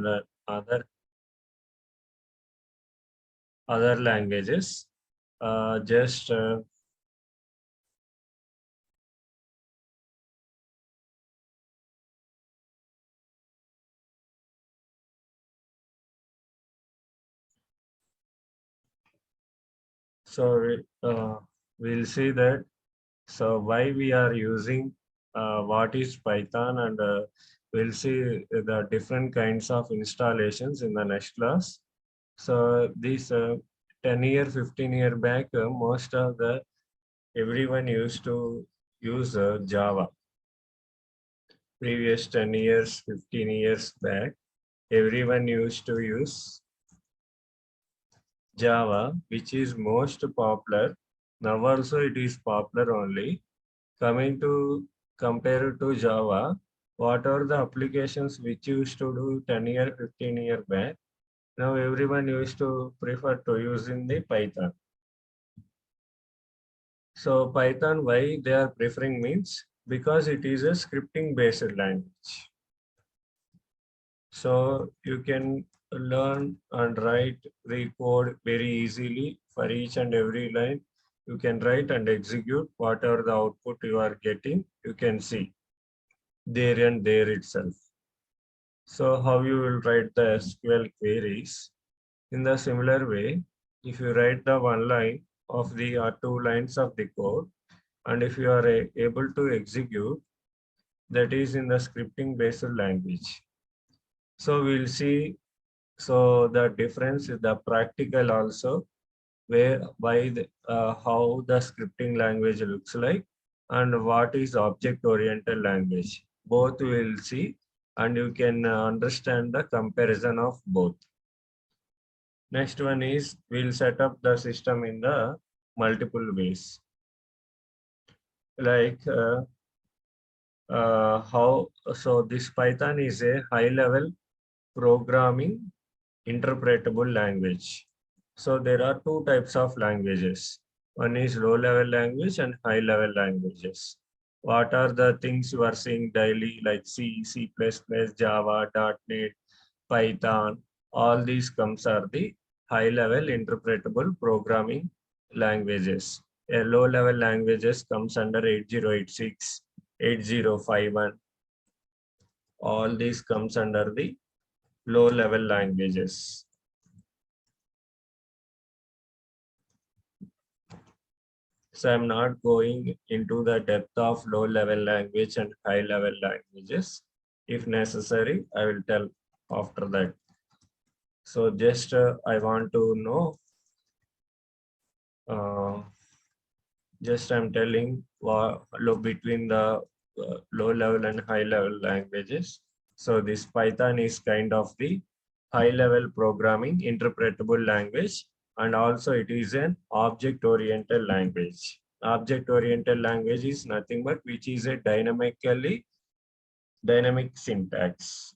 and other languages. Just so we'll see that. So why we are using what is Python, and we'll see the different kinds of installations in the next class. So this 10-year, 15-year back, most of the everyone used to use Java. Previous 10 years, 15 years back, everyone used to use Java, which is most popular. Now also it is popular only. Coming to compare to Java, what are the applications which used to do 10-year, 15-year back? Now everyone used to prefer to using the Python. So Python, why they are preferring means because it is a scripting based language. So you can learn and write the code very easily for each and every line. You can write and execute whatever the output you are getting, you can see there and there itself. So how you will write the SQL queries? In the similar way, if you write the one line of the or two lines of the code, and if you are able to execute, that is in the scripting based language. So we'll see. So the difference is the practical also, where how the scripting language looks like and what is object oriented language. Both will see, and you can understand the comparison of both. Next one is we'll set up the system in the multiple ways. Like so this Python is a high level programming interpretable language. So there are two types of languages. One is low level language and high level languages. What are the things you are seeing daily like C, C++, Java, .NET, Python? All these comes are the high level interpretable programming languages. A low level languages comes under 8086, 8051. All these comes under the low level languages. So I'm not going into the depth of low level language and high level languages. If necessary, I will tell after that. So just I want to know, just I'm telling between the low level and high level languages. So this Python is kind of the high level programming interpretable language, and also it is an object oriented language. Object oriented language is nothing but which is a dynamic syntax.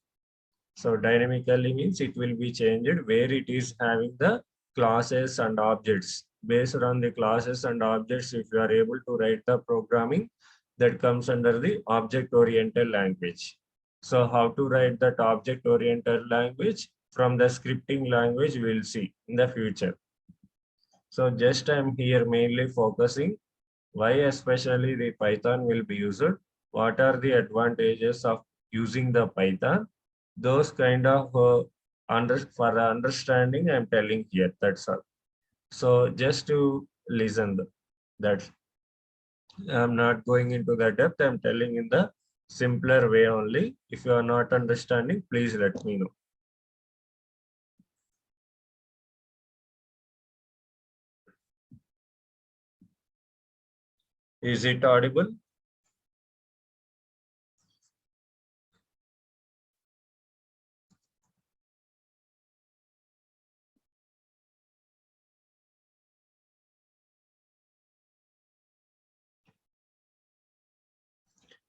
So dynamically means it will be changed where it is having the classes and objects. Based on the classes and objects, if you are able to write the programming, that comes under the object oriented language. So how to write that object oriented language from the scripting language we'll see in the future. So just I'm here mainly focusing why especially the Python will be used, what are the advantages of using the Python, those kind of for understanding I'm telling here, that's all. So just to listen that I'm not going into the depth, I'm telling in the simpler way only. If you are not understanding, please let me know. Is it audible?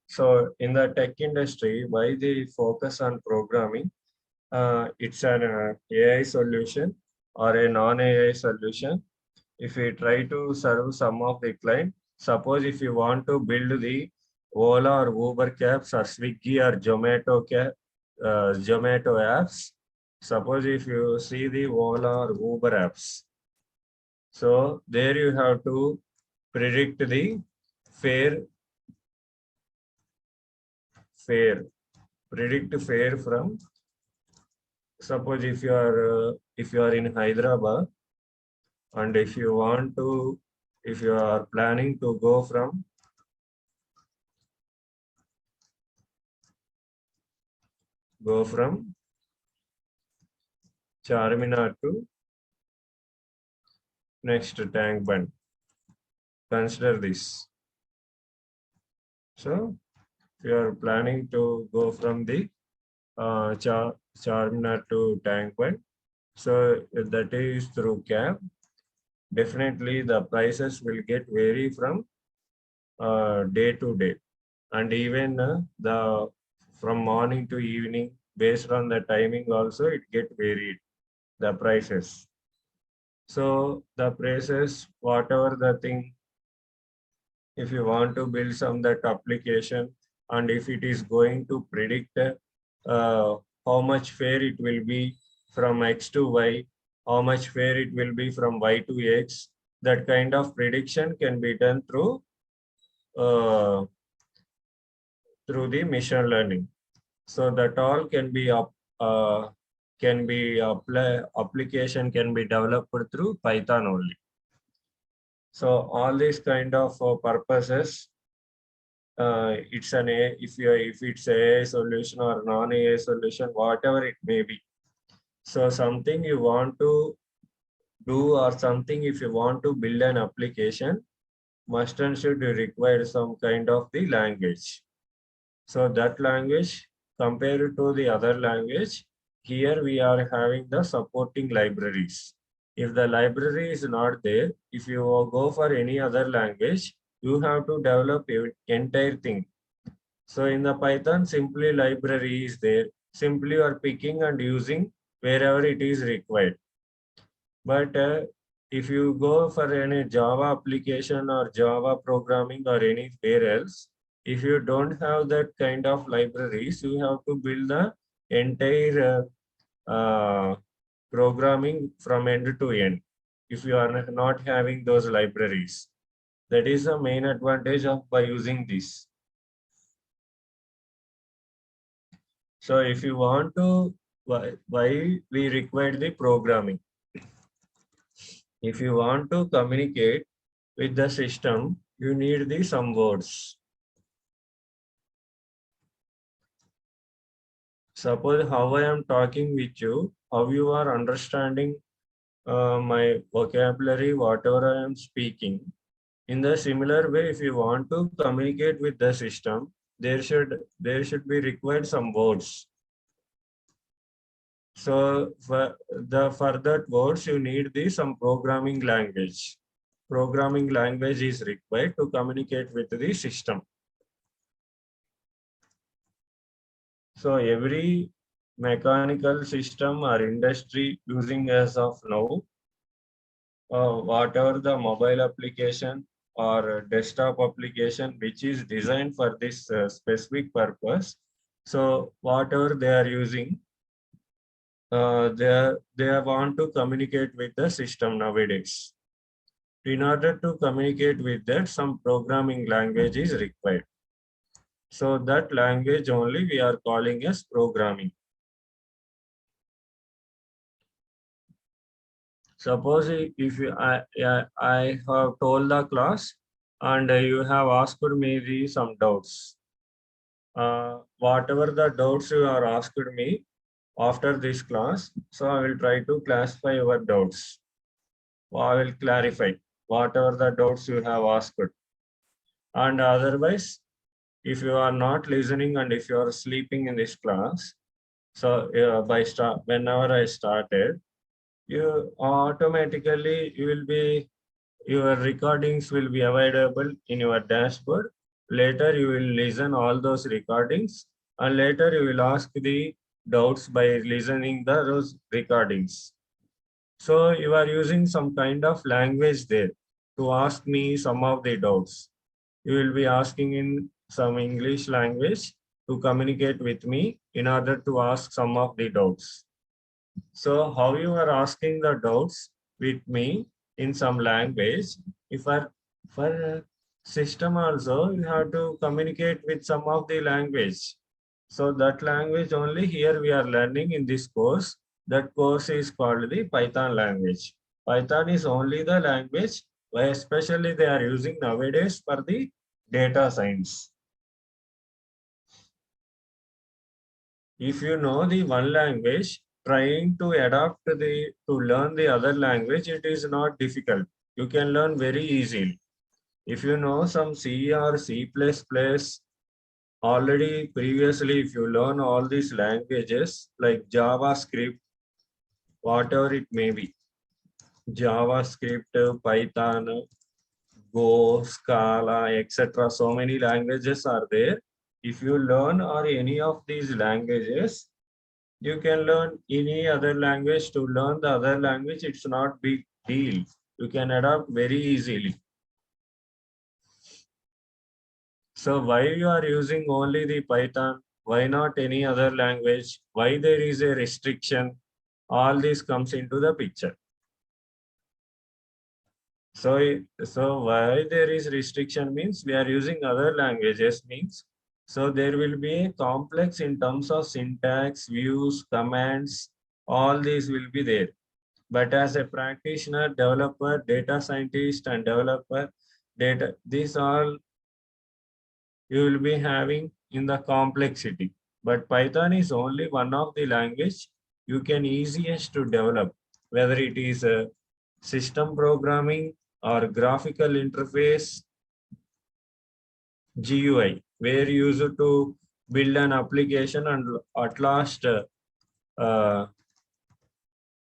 So in the tech industry, why they focus on programming? It's an AI solution or a non-AI solution. If we try to serve some of the client, suppose if you want to build the Ola or Uber cabs or Swiggy or Zomato apps, Suppose if you see the Ola or Uber apps, so there you have to predict the fare, predict fare from, suppose if you are in Hyderabad, and if you want to, if you are planning to go from Charminar to next tank bund. Consider this. So if you are planning to go from the Charminar to tank bund, so that is through cab. Definitely the prices will get vary from day to day, and even the from morning to evening, based on the timing also it get varied, the prices. So the prices, whatever the thing, if you want to build some that application, and if it is going to predict how much fare it will be from X to Y, how much fare it will be from Y to X, that kind of prediction can be done uh, through the machine learning. So that all can be application can be developed through Python only. So all these kind of purposes, it's an A, if it's a solution or non-AI solution, whatever it may be. So something you want to do, or something if you want to build an application, must and should require some kind of the language. So that language compared to the other language, here we are having the supporting libraries. If the library is not there, if you go for any other language, you have to develop entire thing. So in the Python, simply library is there. Simply you are picking and using wherever it is required. But if you go for any Java application or Java programming or anywhere else, if you don't have that kind of libraries, you have to build the entire programming from end to end. If you are not having those libraries, that is the main advantage of by using this. So if you want to, why we require the programming? If you want to communicate with the system, you need the some words. Suppose how I am talking with you, how you are understanding my vocabulary, whatever I am speaking. In the similar way, if you want to communicate with the system, there should be required some words. So for that words, you need some programming language. Programming language is required to communicate with the system. So every mechanical system or industry using as of now, whatever the mobile application or desktop application which is designed for this specific purpose. So whatever they are using, they want to communicate with the system nowadays. In order to communicate with that, some programming language is required. So that language only we are calling as programming. Suppose if I have told the class and you have asked me some doubts. Whatever the doubts you are asked me after this class, so I will try to classify your doubts. I will clarify whatever the doubts you have asked. And otherwise, if you are not listening and if you are sleeping in this class, so whenever I started, you automatically your recordings will be available in your dashboard. Later you will listen all those recordings, and later you will ask the doubts by listening those recordings. So you are using some kind of language there to ask me some of the doubts. You will be asking in some English language to communicate with me in order to ask some of the doubts. So how you are asking the doubts with me in some language, if for system also you have to communicate with some of the language. So that language only here we are learning in this course. That course is called the Python language. Python is only the language why especially they are using nowadays for the data science. If you know the one language, trying to adapt to learn the other language, it is not difficult. You can learn very easily. If you know some C or C++, already previously, if you learn all these languages like JavaScript, whatever it may be, JavaScript, Python, Go, Scala, etc. So many languages are there. If you learn or any of these languages, you can learn any other language to learn the other language. It's not big deal. You can adapt very easily. So why you are using only the Python? Why not any other language? Why there is a restriction? All this comes into the picture. So why there is restriction means we are using other languages means so there will be a complex in terms of syntax, views, commands, all these will be there. But as a practitioner, developer, data scientist, and developer, these all you will be having in the complexity. But Python is only one of the language you can easiest to develop, whether it is a system programming or graphical interface, GUI, where you use it to build an application and at last,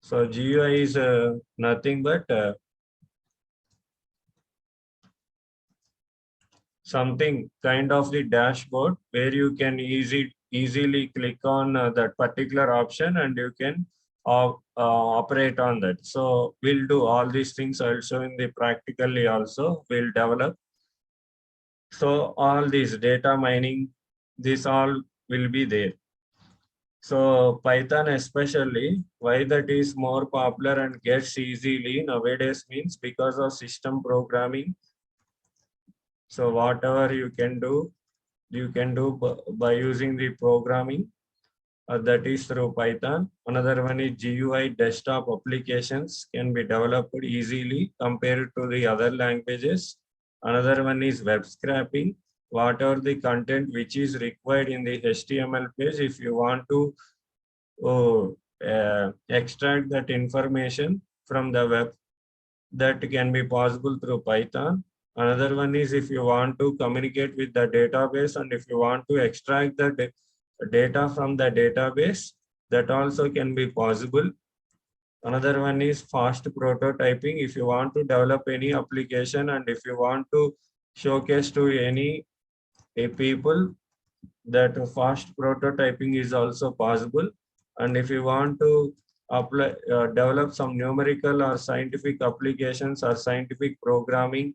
so GUI is nothing but something kind of the dashboard where you can easily click on that particular option and you can operate on that. So we'll do all these things also in the practically also we'll develop. So all these data mining, this all will be there. So Python especially, why that is more popular and gets easily nowadays means because of system programming. So whatever you can do by using the programming that is through Python. Another one is GUI desktop applications can be developed easily compared to the other languages. Another one is web scraping. Whatever the content which is required in the HTML page, if you want to extract that information from the web, that can be possible through Python. Another one is if you want to communicate with the database and if you want to extract the data from the database, that also can be possible. Another one is fast prototyping. If you want to develop any application and if you want to showcase to any people, that fast prototyping is also possible. And if you want to apply develop some numerical or scientific applications or scientific programming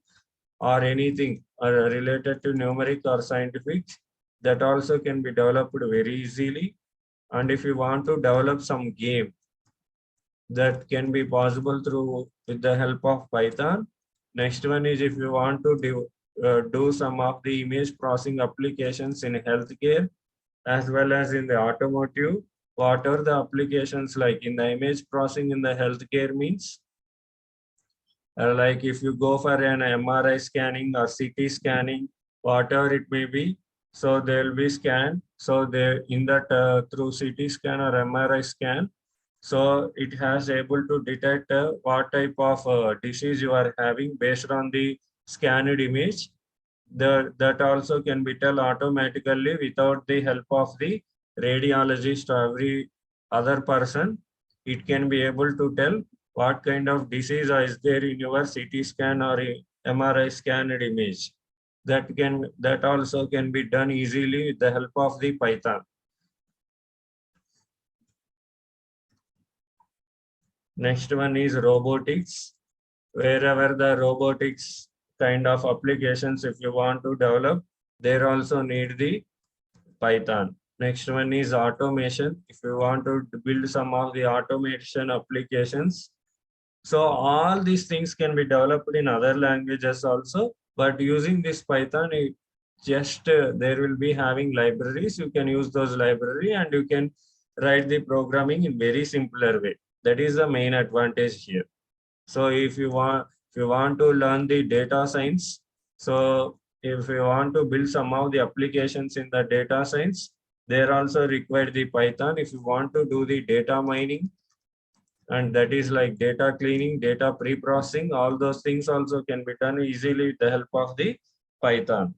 or anything related to numeric or scientific, that also can be developed very easily. And if you want to develop some game, that can be possible through with the help of Python. Next one is if you want to do some of the image processing applications in healthcare as well as in the automotive. What are the applications like in the image processing in the healthcare means? Like if you go for an MRI scanning or CT scanning, whatever it may be, so there will be scan. So there in that through CT scan or MRI scan, so it has able to detect what type of disease you are having based on the scanned image. That also can be tell automatically without the help of the radiologist or every other person. It can be able to tell what kind of disease is there in your CT scan or MRI scanned image. That also can be done easily with the help of the Python. Next one is robotics. Wherever the robotics kind of applications, if you want to develop, there also need the Python. Next one is automation. If you want to build some of the automation applications, so all these things can be developed in other languages also, but using this Python, it just there will be having libraries. You can use those library and you can write the programming in very simpler way. That is the main advantage here. So if you want to learn the data science, so if you want to build some of the applications in the data science, there also require the Python. If you want to do the data mining, and that is like data cleaning, data pre-processing, all those things also can be done easily with the help of the Python.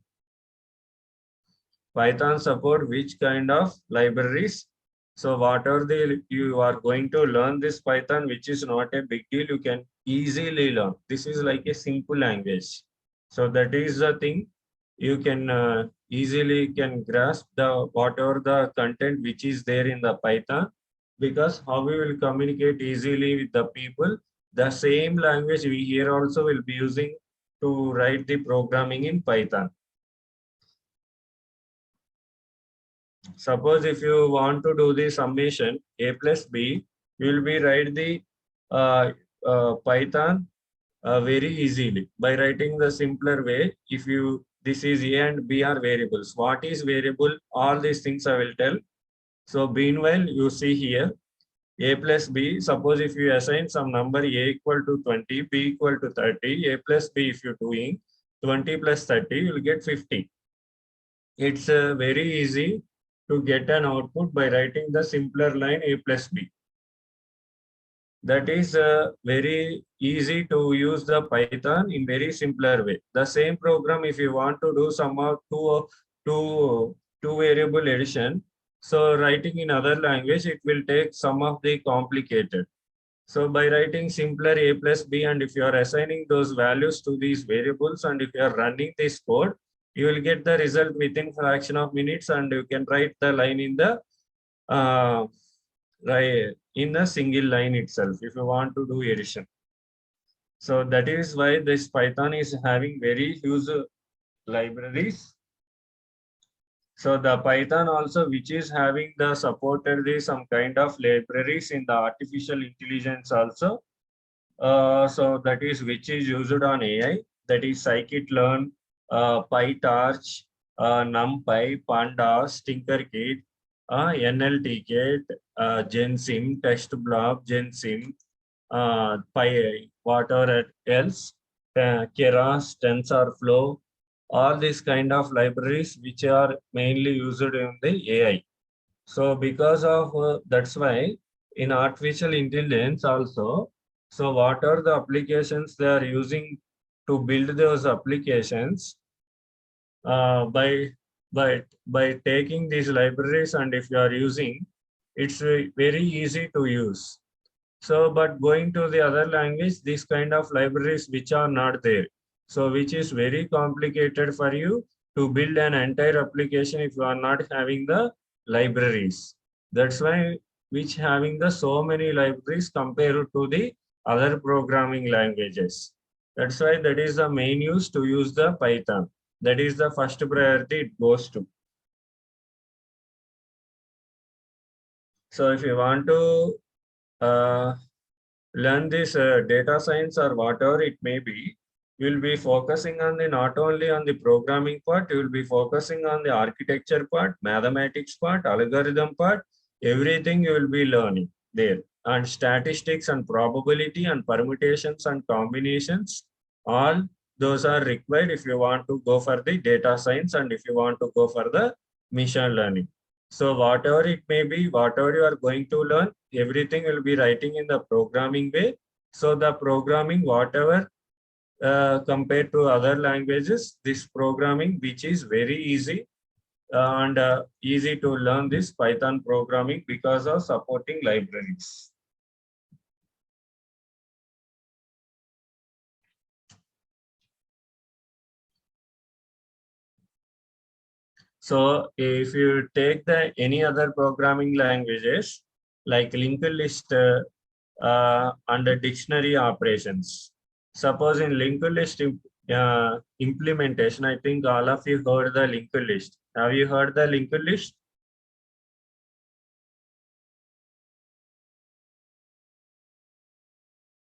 Python support which kind of libraries? So whatever you are going to learn this Python, which is not a big deal, you can easily learn. This is like a simple language. So that is the thing. You can easily can grasp the whatever the content which is there in the Python, because how we will communicate easily with the people. The same language we here also will be using to write the programming in Python. Suppose if you want to do the summation a plus b, you will be write the Python very easily by writing the simpler way. If you this is a and b are variables. What is variable? All these things I will tell. So meanwhile, you see here a plus b. Suppose if you assign some number a equal to 20, b equal to 30, a plus b if you're doing 20 plus 30, you will get 50. It's very easy to get an output by writing the simpler line a plus b. That is very easy to use the Python in very simpler way. The same program, if you want to do some of two variable addition, so writing in other language, it will take some of the complicated. So by writing simpler a plus b, and if you are assigning those values to these variables, and if you are running this code, you will get the result within fraction of minutes, and you can write the line in the right in a single line itself if you want to do addition. So that is why this Python is having very huge libraries. So the Python also, which is having the supported some kind of libraries in the artificial intelligence also. So that is which is used on AI, that is scikit-learn, PyTorch, NumPy, Pandas, Tinkercad, NLTK, GenSim, TestBlob, GenSim, whatever else, Keras, TensorFlow, all these kind of libraries which are mainly used in the AI. So because of that's why in artificial intelligence also, so what are the applications they are using to build those applications by taking these libraries, and if you are using, it's very easy to use. So, but going to the other language, this kind of libraries which are not there. So, which is very complicated for you to build an entire application if you are not having the libraries. That's why which having the so many libraries compared to the other programming languages. That's why that is the main use to use the Python. That is the first priority it goes to. So if you want to learn this data science or whatever it may be, you will be focusing on the not only on the programming part, you will be focusing on the architecture part, mathematics part, algorithm part, everything you will be learning there. And statistics and probability and permutations and combinations, all those are required if you want to go for the data science and if you want to go for the machine learning. So whatever it may be, whatever you are going to learn, everything will be writing in the programming way. So the programming, whatever compared to other languages, this programming, which is very easy and easy to learn this Python programming because of supporting libraries. So if you take the any other programming languages like linked list under dictionary operations. Suppose in linked list implementation, I think all of you heard the linked list. Have you heard the linked list?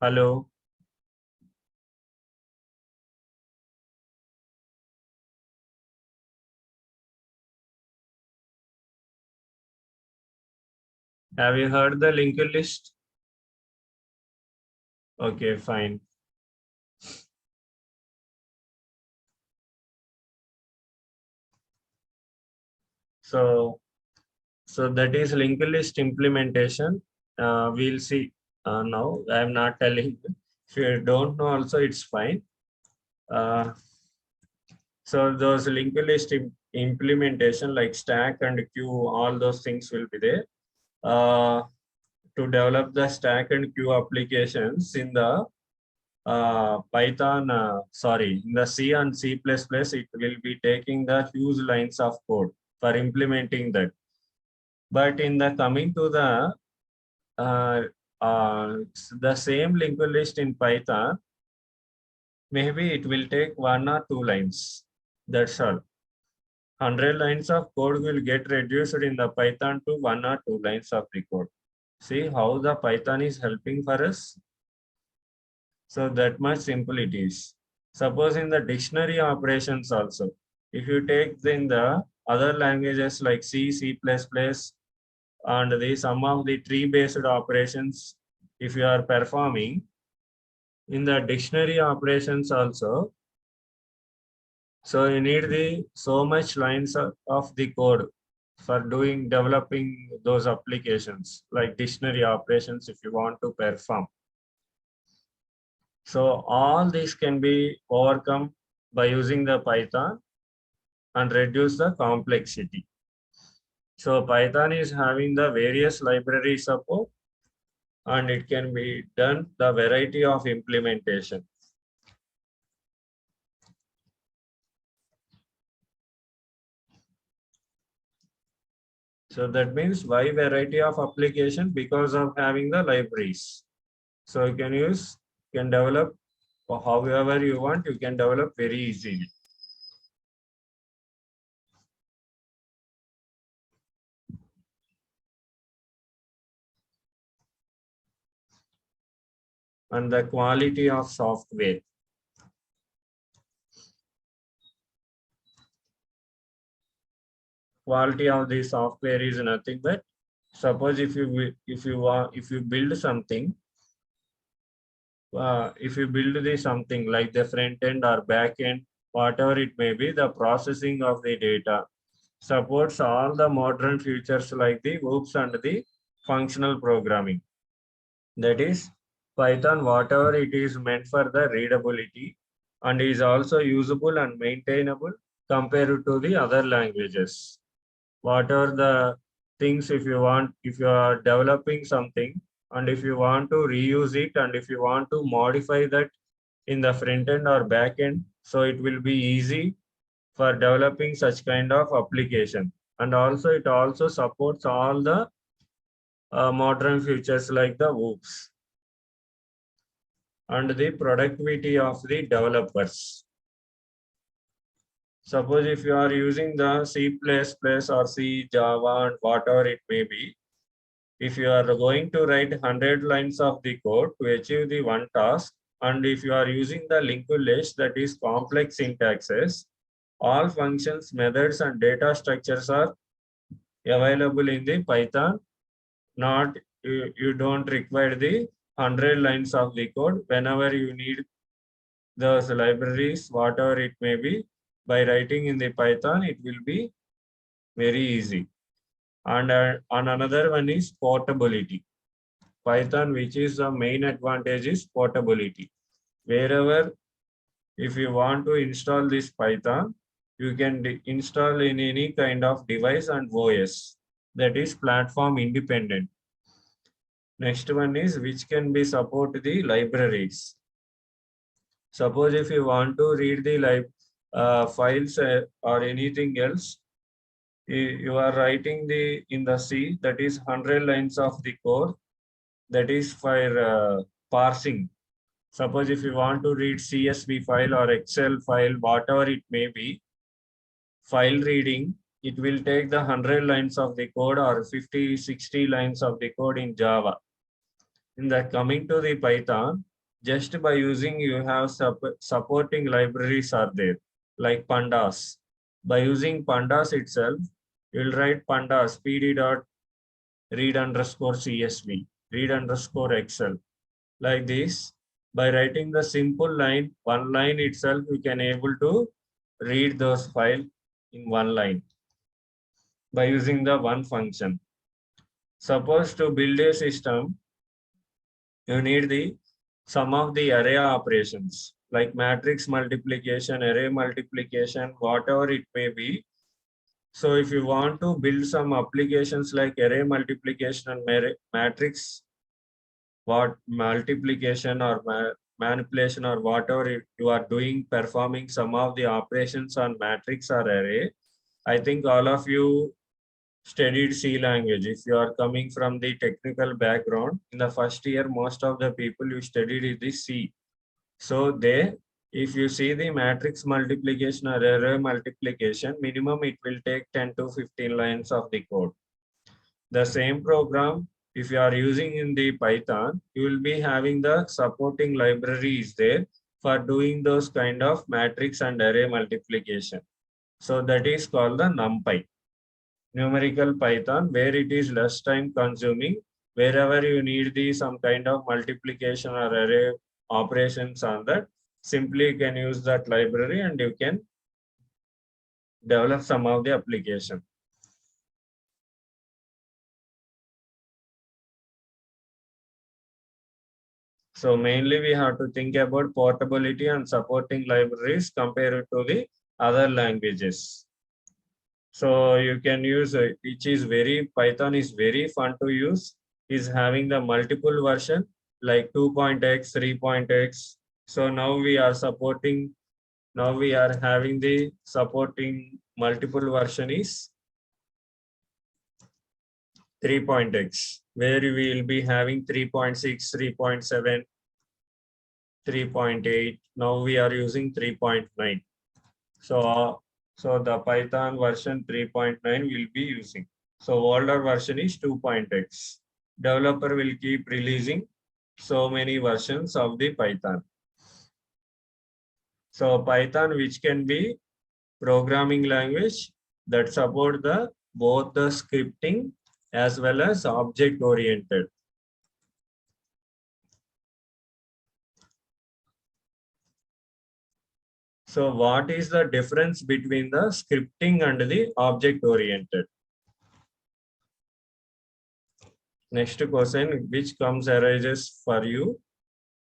Hello. Have you heard the linked list? Okay, fine. So that is linked list implementation. We'll see now. I'm not telling you. If you don't know also, it's fine. So those linked list implementation like stack and queue, all those things will be there. To develop the stack and queue applications in the Python, in the C and C++, it will be taking the huge lines of code for implementing that. But in the coming to the same linked list in Python, maybe it will take 1 or 2 lines. That's all. 100 lines of code will get reduced in the Python to 1 or 2 lines of the code. See how the Python is helping for us? So that much simple it is. Suppose in the dictionary operations also, if you take in the other languages like C, C++, and the some of the tree-based operations, if you are performing, in the dictionary operations also, so you need the so much lines of the code for developing those applications like dictionary operations if you want to perform. So all these can be overcome by using the Python and reduce the complexity. So Python is having the various library support and it can be done the variety of implementation. So that means why variety of application? Because of having the libraries. So you can develop however you want, you can develop very easily. And the quality of software. Quality of the software is nothing but, suppose if you build something, if you build something like the front end or back end, whatever it may be, the processing of the data supports all the modern features like the OOPs and the functional programming. That is Python, whatever it is meant for the readability and is also usable and maintainable compared to the other languages. What are the things if you are developing something and if you want to reuse it and if you want to modify that in the front end or back end, so it will be easy for developing such kind of application. And also it also supports all the modern features like the OOPs and the productivity of the developers. Suppose if you are using the C++ or C, Java and whatever it may be, if you are going to write 100 lines of the code to achieve the one task, and if you are using the linked list, that is complex syntaxes, all functions, methods and data structures are available in the Python. Not you don't require the 100 lines of the code. Whenever you need those libraries, whatever it may be, by writing in the Python, it will be very easy. And another one is portability. Python, which is the main advantage, is portability. Wherever, if you want to install this Python, you can install in any kind of device and OS. That is platform independent. Next one is which can be support the libraries. Suppose if you want to read the files or anything else, you are writing in the C, that is 100 lines of the code, that is for parsing. Suppose if you want to read CSV file or Excel file, whatever it may be, file reading, it will take the 100 lines of the code or 50, 60 lines of the code in Java. In the coming to the Python, Just by using, you have supporting libraries are there, like pandas. By using pandas itself, you'll write pandas pd dot read underscore csv, read underscore excel, like this. By writing the simple line, one line itself, you can able to read those file in one line by using the one function. Suppose to build a system, you need the sum of the array operations like matrix multiplication, array multiplication, whatever it may be. So if you want to build some applications like array multiplication and matrix what multiplication or manipulation or whatever you are doing, performing some of the operations on matrix or array, I think all of you studied C language. If you are coming from the technical background, in the first year, most of the people you studied is the C. So they, if you see the matrix multiplication or array multiplication, minimum it will take 10 to 15 lines of the code. The same program, if you are using in the Python, you will be having the supporting libraries there for doing those kind of matrix and array multiplication. So that is called the NumPy, numerical Python, where it is less time consuming. Wherever you need the some kind of multiplication or array operations on that, simply you can use that library and you can develop some of the application. So mainly we have to think about portability and supporting libraries compared to the other languages. So you can use, which is very, Python is very fun to use, is having the multiple version like 2.x, 3.x. So now we are supporting, now we are having the supporting multiple version is 3.x, where we will be having 3.6, 3.7, 3.8. Now we are using 3.9. So the Python version 3.9 will be using. So older version is 2.x. Developer will keep releasing so many versions of the Python. So Python, which can be programming language that support the both the scripting as well as object oriented. So what is the difference between the scripting and the object oriented? Next question, which comes arises for you,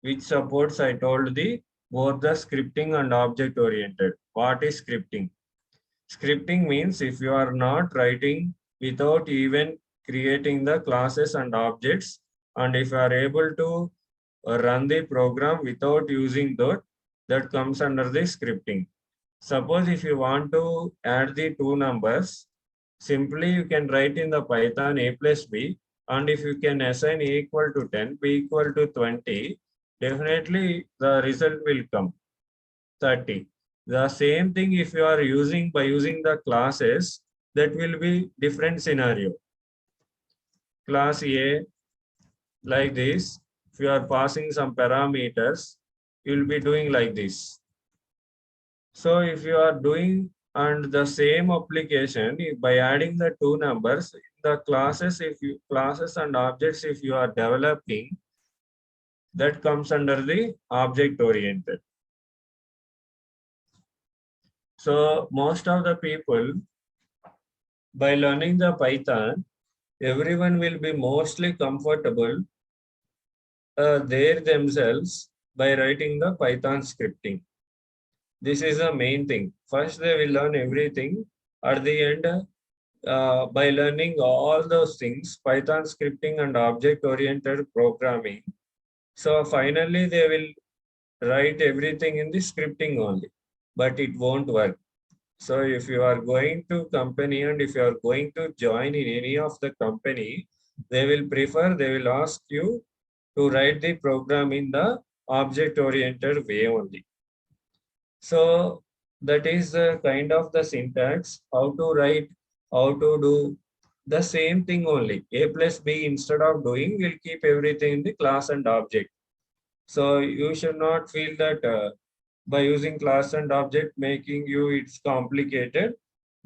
which supports, I told the both the scripting and object oriented. What is scripting? Scripting means if you are not writing without even creating the classes and objects, and if you are able to run the program without using that comes under the scripting. Suppose if you want to add the two numbers, simply you can write in the Python a plus b, and if you can assign a equal to 10, b equal to 20, definitely the result will come 30. The same thing if you are using by using the classes, that will be different scenario. Class A, like this, if you are passing some parameters, you will be doing like this. So if you are doing and the same application, by adding the two numbers, the classes, if you classes and objects, if you are developing, that comes under the object oriented. So most of the people, by learning the Python, everyone will be mostly comfortable there themselves by writing the Python scripting. This is the main thing. First, they will learn everything. At the end, by learning all those things, Python scripting and object-oriented programming. So finally, they will write everything in the scripting only, but it won't work. So if you are going to company and if you are going to join in any of the company, they will ask you to write the program in the object-oriented way only. So that is the kind of the syntax, how to write, how to do the same thing only. A plus B instead of doing, we'll keep everything in the class and object. So you should not feel that by using class and object making you it's complicated.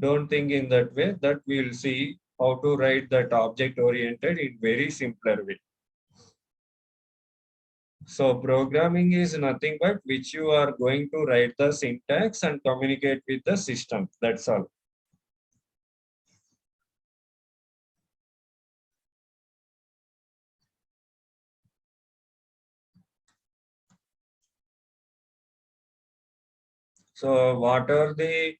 Don't think in that way. That we'll see how to write that object oriented in very simpler way. So programming is nothing but which you are going to write the syntax and communicate with the system. That's all. So whatever the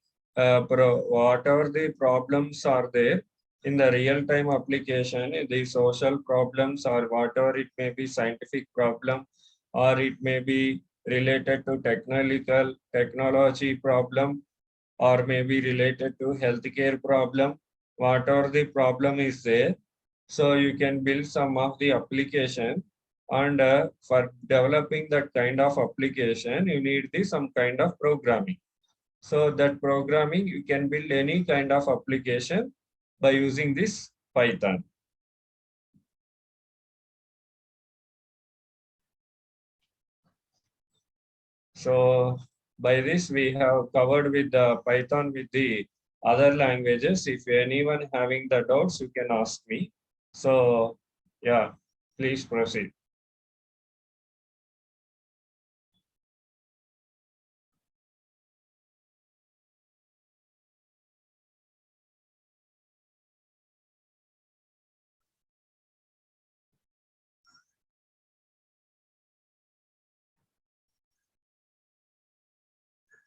problems are there in the real-time application, the social problems or whatever it may be scientific problem, or it may be related to technology problem, or maybe related to healthcare problem, whatever the problem is there. So you can build some of the application, and for developing that kind of application, you need some kind of programming. So that programming, you can build any kind of application by using this Python. So by this, we have covered with the Python with the other languages. If anyone having the doubts, you can ask me. So yeah, please proceed.